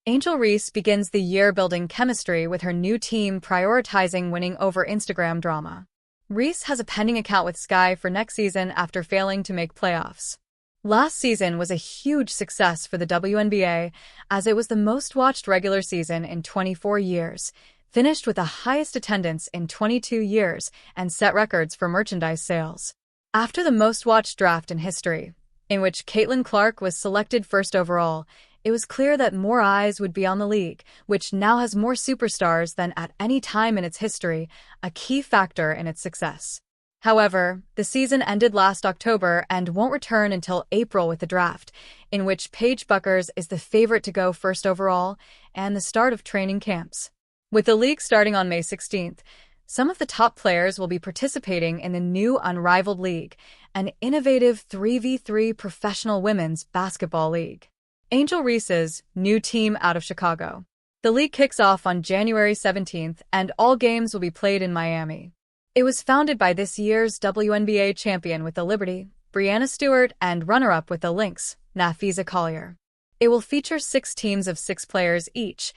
Angel Reese begins the year building chemistry with her new team prioritizing winning over Instagram drama. Reese has a pending account with Sky for next season after failing to make playoffs. Last season was a huge success for the WNBA as it was the most-watched regular season in 24 years, finished with the highest attendance in 22 years, and set records for merchandise sales. After the most-watched draft in history, in which Caitlin Clark was selected first overall, it was clear that more eyes would be on the league, which now has more superstars than at any time in its history, a key factor in its success. However, the season ended last October and won't return until April with the draft, in which Paige Bueckers is the favorite to go first overall, and the start of training camps. With the league starting on May 16th, some of the top players will be participating in the new Unrivaled League, an innovative 3v3 professional women's basketball league. Angel Reese's new team out of Chicago. The league kicks off on January 17th, and all games will be played in Miami. It was founded by this year's WNBA champion with the Liberty, Breanna Stewart, and runner-up with the Lynx, Nafisa Collier. It will feature 6 teams of 6 players each,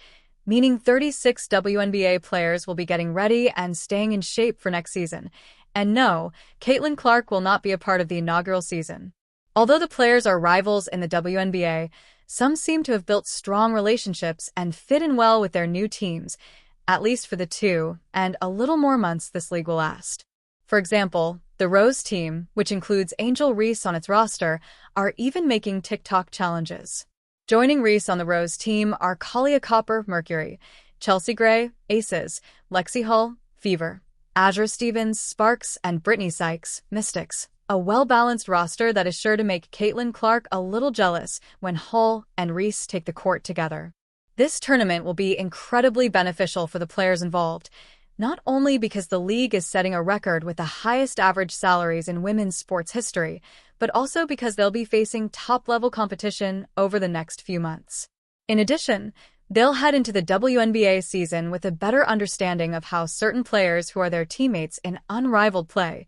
meaning 36 WNBA players will be getting ready and staying in shape for next season. And no, Caitlin Clark will not be a part of the inaugural season. Although the players are rivals in the WNBA, some seem to have built strong relationships and fit in well with their new teams, at least for the 2 and a little more months this league will last. For example, the Rose team, which includes Angel Reese on its roster, are even making TikTok challenges. Joining Reese on the Rose team are Kalia Copper, Mercury, Chelsea Gray, Aces, Lexi Hull, Fever, Azure Stevens, Sparks, and Brittany Sykes, Mystics. A well-balanced roster that is sure to make Caitlin Clark a little jealous when Hull and Reese take the court together. This tournament will be incredibly beneficial for the players involved, not only because the league is setting a record with the highest average salaries in women's sports history, but also because they'll be facing top-level competition over the next few months. In addition, they'll head into the WNBA season with a better understanding of how certain players who are their teammates in unrivaled play,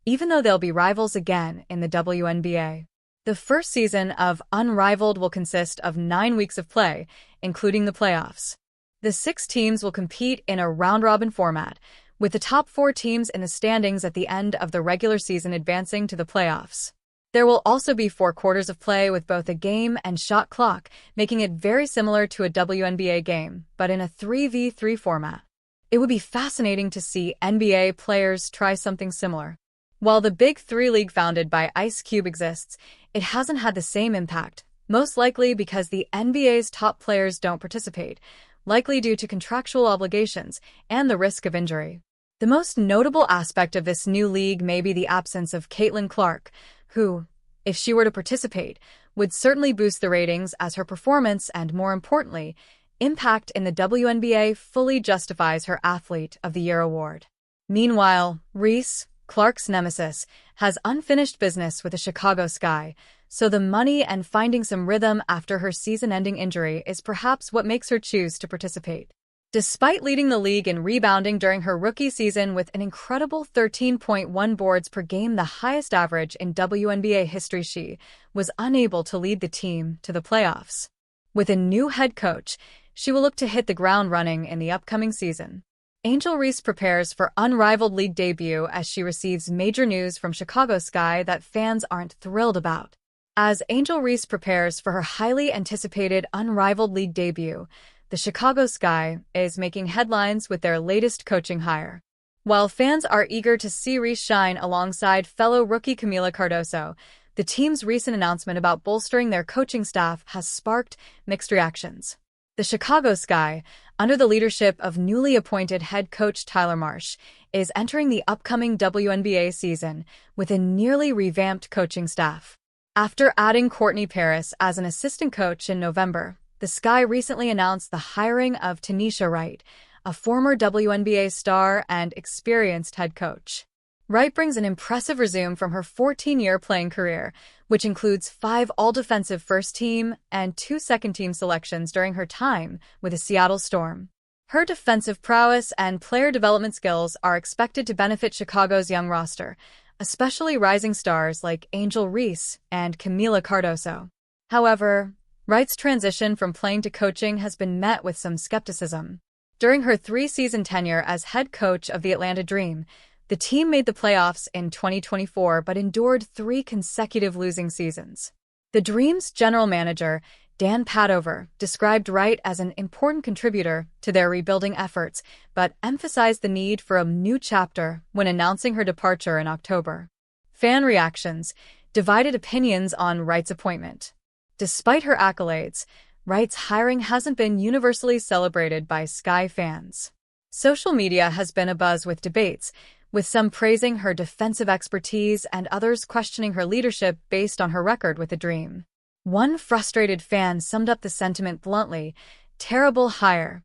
even though they'll be rivals again in the WNBA. The first season of Unrivaled will consist of 9 weeks of play, including the playoffs. The 6 teams will compete in a round-robin format, with the top 4 teams in the standings at the end of the regular season advancing to the playoffs. There will also be 4 quarters of play with both a game and shot clock, making it very similar to a WNBA game, but in a 3v3 format. It would be fascinating to see NBA players try something similar. While the Big 3 league founded by Ice Cube exists, it hasn't had the same impact, most likely because the NBA's top players don't participate, likely due to contractual obligations and the risk of injury. The most notable aspect of this new league may be the absence of Caitlin Clark, who, if she were to participate, would certainly boost the ratings as her performance and, more importantly, impact in the WNBA fully justifies her Athlete of the Year award. Meanwhile, Reese, Clark's nemesis, has unfinished business with the Chicago Sky, so the money and finding some rhythm after her season-ending injury is perhaps what makes her choose to participate. Despite leading the league in rebounding during her rookie season with an incredible 13.1 boards per game, the highest average in WNBA history, she was unable to lead the team to the playoffs. With a new head coach, she will look to hit the ground running in the upcoming season. Angel Reese prepares for Unrivaled League debut as she receives major news from Chicago Sky that fans aren't thrilled about. As Angel Reese prepares for her highly anticipated Unrivaled League debut, the Chicago Sky is making headlines with their latest coaching hire. While fans are eager to see Reese shine alongside fellow rookie Camila Cardoso, the team's recent announcement about bolstering their coaching staff has sparked mixed reactions. The Chicago Sky, under the leadership of newly appointed head coach Tyler Marsh, is entering the upcoming WNBA season with a nearly revamped coaching staff. After adding Courtney Paris as an assistant coach in November, the Sky recently announced the hiring of Tanisha Wright, a former WNBA star and experienced head coach. Wright brings an impressive resume from her 14-year playing career, which includes 5 all-defensive first-team and 2 second-team selections during her time with the Seattle Storm. Her defensive prowess and player development skills are expected to benefit Chicago's young roster, especially rising stars like Angel Reese and Camila Cardoso. However, Wright's transition from playing to coaching has been met with some skepticism. During her 3-season tenure as head coach of the Atlanta Dream, the team made the playoffs in 2024 but endured 3 consecutive losing seasons. The Dream's general manager, Dan Padover, described Wright as an important contributor to their rebuilding efforts, but emphasized the need for a new chapter when announcing her departure in October. Fan reactions divided opinions on Wright's appointment. Despite her accolades, Wright's hiring hasn't been universally celebrated by Sky fans. Social media has been abuzz with debates, with some praising her defensive expertise and others questioning her leadership based on her record with the Dream. One frustrated fan summed up the sentiment bluntly: "Terrible hire."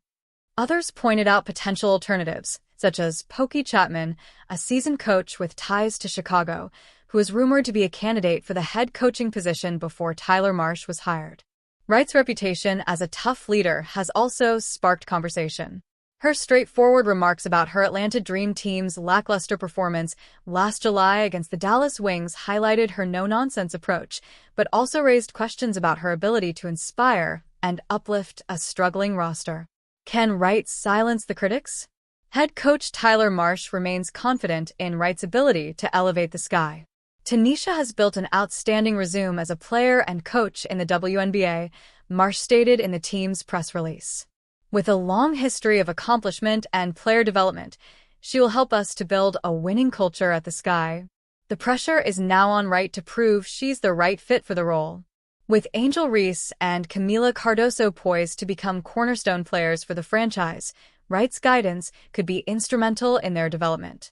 Others pointed out potential alternatives, such as Pokey Chapman, a seasoned coach with ties to Chicago, who is rumored to be a candidate for the head coaching position before Tyler Marsh was hired. Wright's reputation as a tough leader has also sparked conversation. Her straightforward remarks about her Atlanta Dream team's lackluster performance last July against the Dallas Wings highlighted her no-nonsense approach, but also raised questions about her ability to inspire and uplift a struggling roster. Can Wright silence the critics? Head coach Tyler Marsh remains confident in Wright's ability to elevate the Sky. "Tanisha has built an outstanding resume as a player and coach in the WNBA," Marsh stated in the team's press release. "With a long history of accomplishment and player development, she will help us to build a winning culture at the Sky." The pressure is now on Wright to prove she's the right fit for the role. With Angel Reese and Camila Cardoso poised to become cornerstone players for the franchise, Wright's guidance could be instrumental in their development.